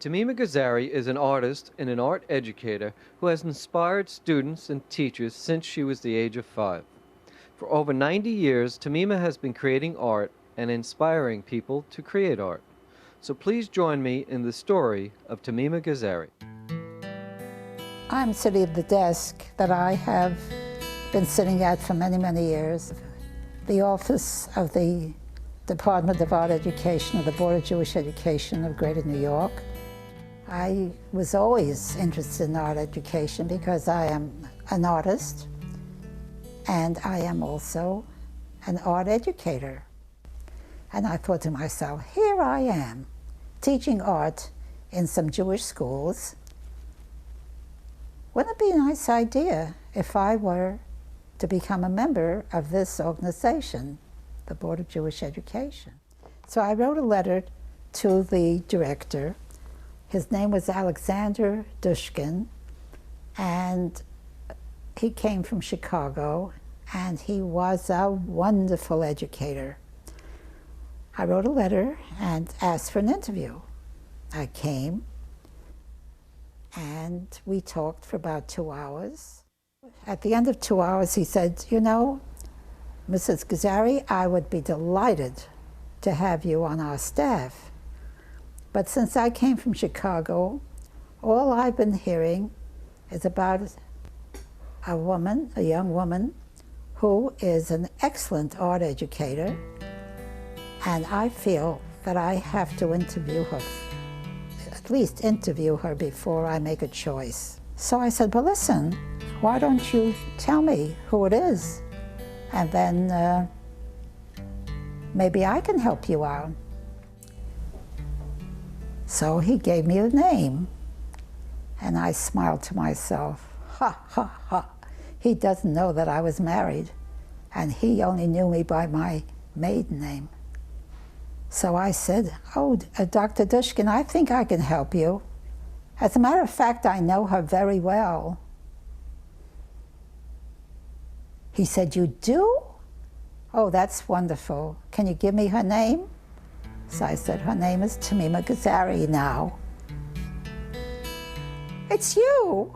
Temima Gezari is an artist and an art educator who has inspired students and teachers since she was the age of 5. For over 90 years, Temima has been creating art and inspiring people to create art. So please join me in the story of Temima Gezari. I'm sitting at the desk that I have been sitting at for many, many years. The office of the Department of Art Education of the Board of Jewish Education of Greater New York. I was always interested in art education because I am an artist and I am also an art educator. And I thought to myself, here I am teaching art in some Jewish schools. Wouldn't it be a nice idea if I were to become a member of this organization, the Board of Jewish Education? So I wrote a letter to the director. His name was Alexander Dushkin, and he came from Chicago, and he was a wonderful educator. I wrote a letter and asked for an interview. I came, and we talked for about 2 hours. At the end of 2 hours, he said, "You know, Mrs. Gezari, I would be delighted to have you on our staff. But since I came from Chicago, all I've been hearing is about a woman, a young woman, who is an excellent art educator, and I feel that I have to interview her, at least interview her before I make a choice." So I said, "Well, listen, why don't you tell me who it is? And then maybe I can help you out." So he gave me a name, and I smiled to myself. Ha, ha, ha. He doesn't know that I was married, and he only knew me by my maiden name. So I said, "Oh, Dr. Dushkin, I think I can help you. As a matter of fact, I know her very well." He said, "You do? Oh, that's wonderful. Can you give me her name?" So I said, "Her name is Temima Gezari now." "It's you?"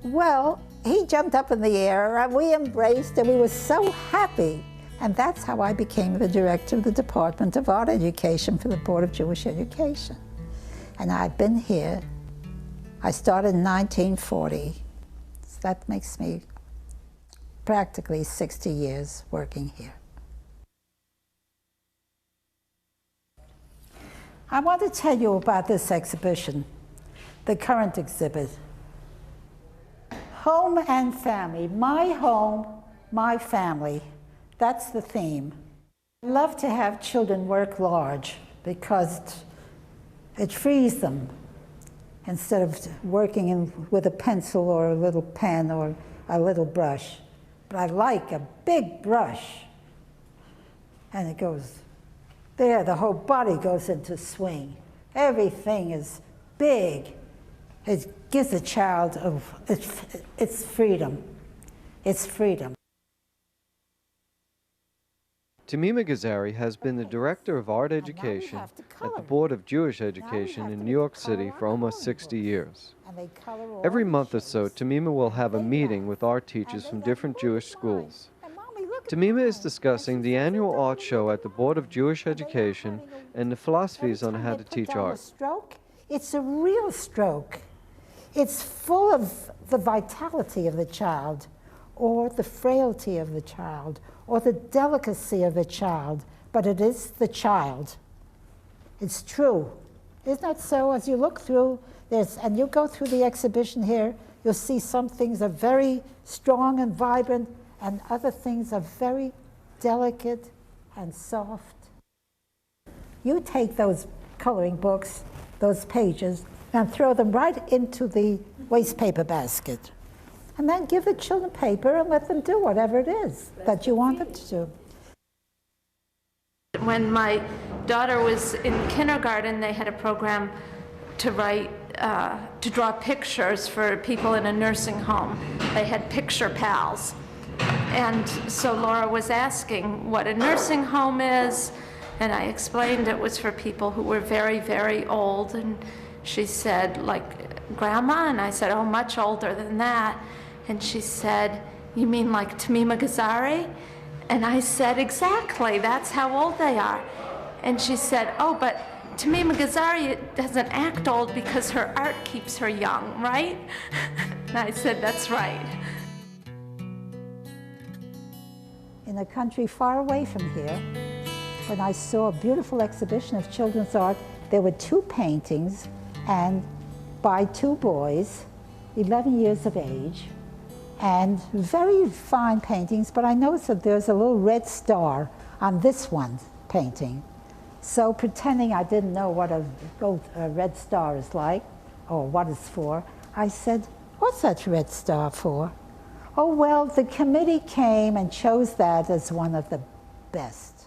Well, he jumped up in the air, and we embraced, and we were so happy. And that's how I became the director of the Department of Art Education for the Board of Jewish Education. And I've been here. I started in 1940. So that makes me practically 60 years working here. I want to tell you about this exhibition, the current exhibit. Home and family. My home, my family. That's the theme. I love to have children work large because it frees them instead of working with a pencil or a little pen or a little brush. But I like a big brush, and it goes there, the whole body goes into swing. Everything is big. It gives the child its freedom. It's freedom. Temima Gezari has been the Director of Art Education at the Board of Jewish Education in New York City for almost 60 years. Every month or so, Temima will have a meeting with art teachers from different Jewish schools. Temima is discussing the annual art show at the Board of Jewish Education and the philosophies on how to teach art. It's a real stroke. It's full of the vitality of the child, or the frailty of the child, or the delicacy of the child, but it is the child. It's true. Isn't that so? As you look through this, and you go through the exhibition here, you'll see some things are very strong and vibrant, and other things are very delicate and soft. You take those coloring books, those pages, and throw them right into the waste paper basket. And then give the children paper and let them do whatever it is that you want them to do. When my daughter was in kindergarten, they had a program to draw pictures for people in a nursing home. They had picture pals. And so Laura was asking what a nursing home is, and I explained it was for people who were very, very old, and She said, like, Grandma? And I said, oh, much older than that. And she said, you mean like Temima Gezari? And I said, exactly, that's how old they are. And she said, oh, but Temima Gezari doesn't act old because her art keeps her young, right? And I said, that's right. In a country far away from here, when I saw a beautiful exhibition of children's art, there were 2 paintings, and by 2 boys, 11 years of age, and very fine paintings, but I noticed that there's a little red star on this one painting. So pretending I didn't know what a red star is like, or what it's for, I said, what's that red star for? Oh, well, the committee came and chose that as one of the best.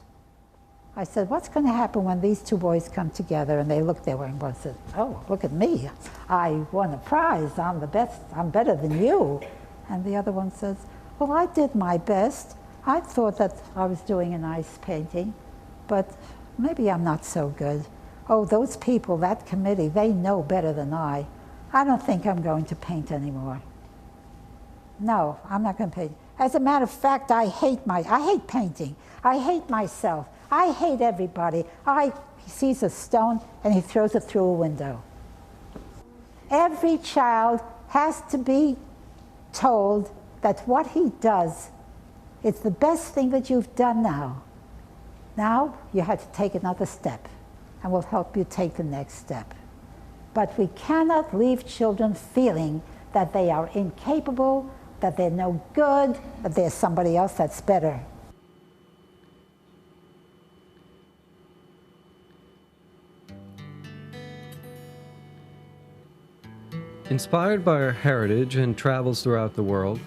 I said, what's going to happen when these 2 boys come together? And they looked there and one said, oh, look at me. I won a prize. I'm the best. I'm better than you. And the other one says, well, I did my best. I thought that I was doing a nice painting, but maybe I'm not so good. Oh, those people, that committee, they know better than I. I don't think I'm going to paint anymore. No, I'm not going to paint. As a matter of fact, I hate painting. I hate myself. I hate everybody. He sees a stone and he throws it through a window. Every child has to be told that what he does is the best thing that you've done now. Now you have to take another step, and we'll help you take the next step. But we cannot leave children feeling that they are incapable, that they're no good, that there's somebody else that's better. Inspired by her heritage and travels throughout the world,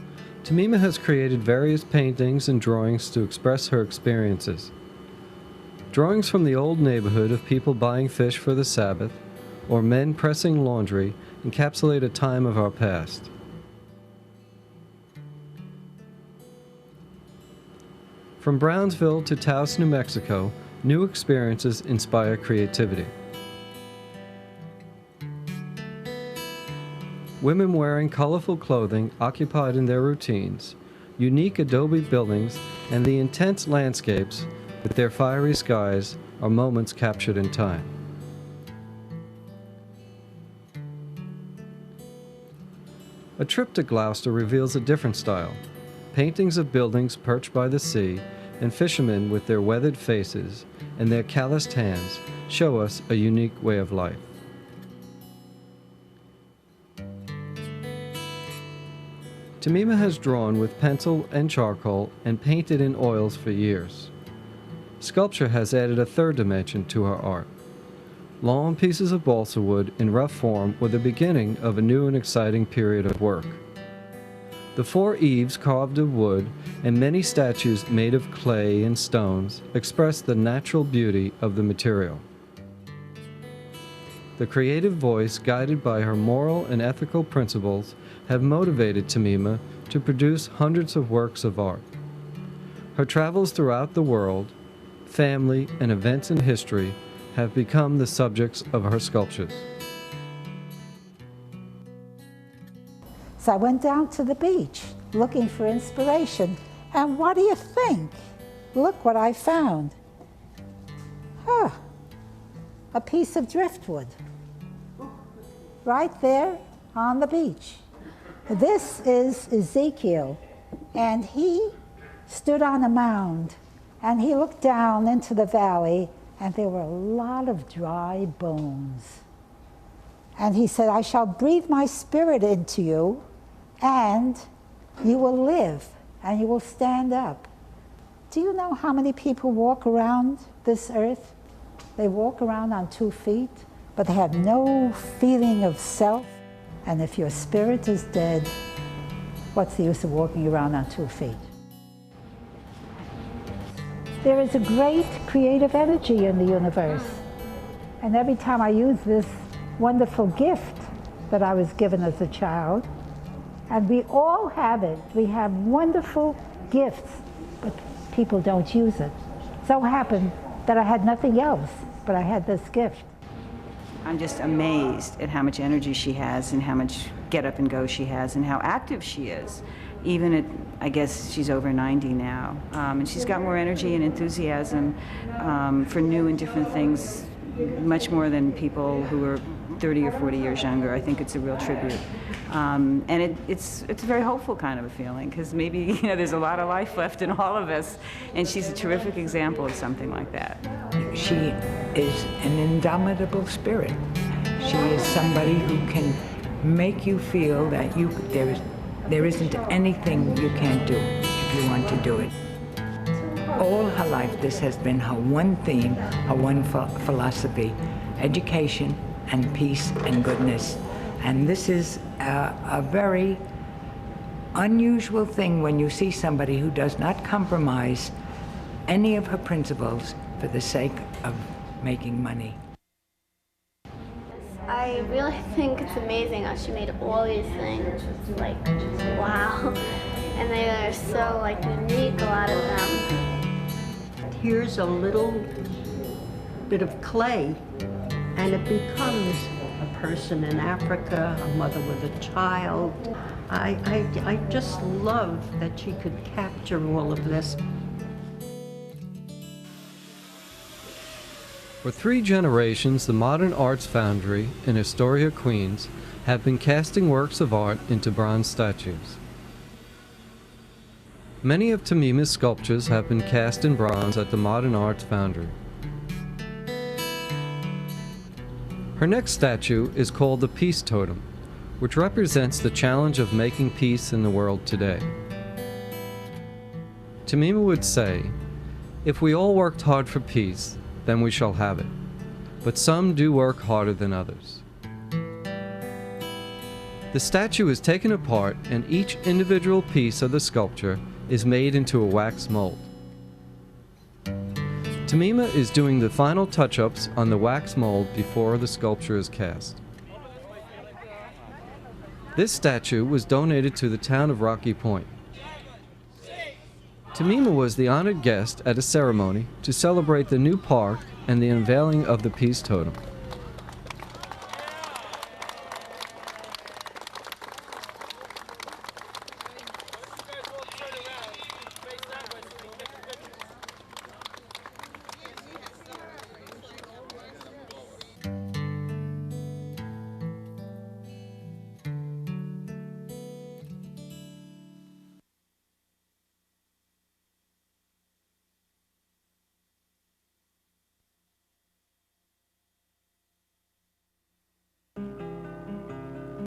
Temima has created various paintings and drawings to express her experiences. Drawings from the old neighborhood of people buying fish for the Sabbath, or men pressing laundry, encapsulate a time of our past. From Brownsville to Taos, New Mexico, new experiences inspire creativity. Women wearing colorful clothing occupied in their routines, unique adobe buildings, and the intense landscapes with their fiery skies are moments captured in time. A trip to Gloucester reveals a different style. Paintings of buildings perched by the sea and fishermen with their weathered faces and their calloused hands show us a unique way of life. Temima has drawn with pencil and charcoal and painted in oils for years. Sculpture has added a third dimension to her art. Long pieces of balsa wood in rough form were the beginning of a new and exciting period of work. The 4 eaves carved of wood and many statues made of clay and stones express the natural beauty of the material. The creative voice, guided by her moral and ethical principles, have motivated Temima to produce hundreds of works of art. Her travels throughout the world, family, and events in history have become the subjects of her sculptures. So I went down to the beach looking for inspiration, and what do you think? Look what I found. A piece of driftwood right there on the beach. This is Ezekiel, and he stood on a mound, and he looked down into the valley, and there were a lot of dry bones. And he said, I shall breathe my spirit into you, and you will live, and you will stand up. Do you know how many people walk around this earth? They walk around on 2 feet, but they have no feeling of self. And if your spirit is dead, what's the use of walking around on 2 feet? There is a great creative energy in the universe. And every time I use this wonderful gift that I was given as a child, and we all have it. We have wonderful gifts, but people don't use it. So happened that I had nothing else, but I had this gift. I'm just amazed at how much energy she has and how much get up and go she has and how active she is. Even at, I guess she's over 90 now. And she's got more energy and enthusiasm for new and different things, much more than people who are 30 or 40 years younger. I think it's a real tribute. And it's a very hopeful kind of a feeling, because maybe there's a lot of life left in all of us, and she's a terrific example of something like that. She is an indomitable spirit. She is somebody who can make you feel that there isn't anything you can't do if you want to do it. All her life, this has been her one theme, her one philosophy: education and peace and goodness. And this is a very unusual thing when you see somebody who does not compromise any of her principles for the sake of making money. I really think it's amazing how she made all these things. Like, wow. And they are so, like, unique, a lot of them. Here's a little bit of clay, and it becomes a person in Africa, a mother with a child. I just love that she could capture all of this. For 3 generations, the Modern Arts Foundry in Astoria, Queens, have been casting works of art into bronze statues. Many of Temima's sculptures have been cast in bronze at the Modern Arts Foundry. Her next statue is called the Peace Totem, which represents the challenge of making peace in the world today. Temima would say, "If we all worked hard for peace, then we shall have it. But some do work harder than others." The statue is taken apart, and each individual piece of the sculpture is made into a wax mold. Temima is doing the final touch-ups on the wax mold before the sculpture is cast. This statue was donated to the town of Rocky Point. Temima was the honored guest at a ceremony to celebrate the new park and the unveiling of the Peace Totem.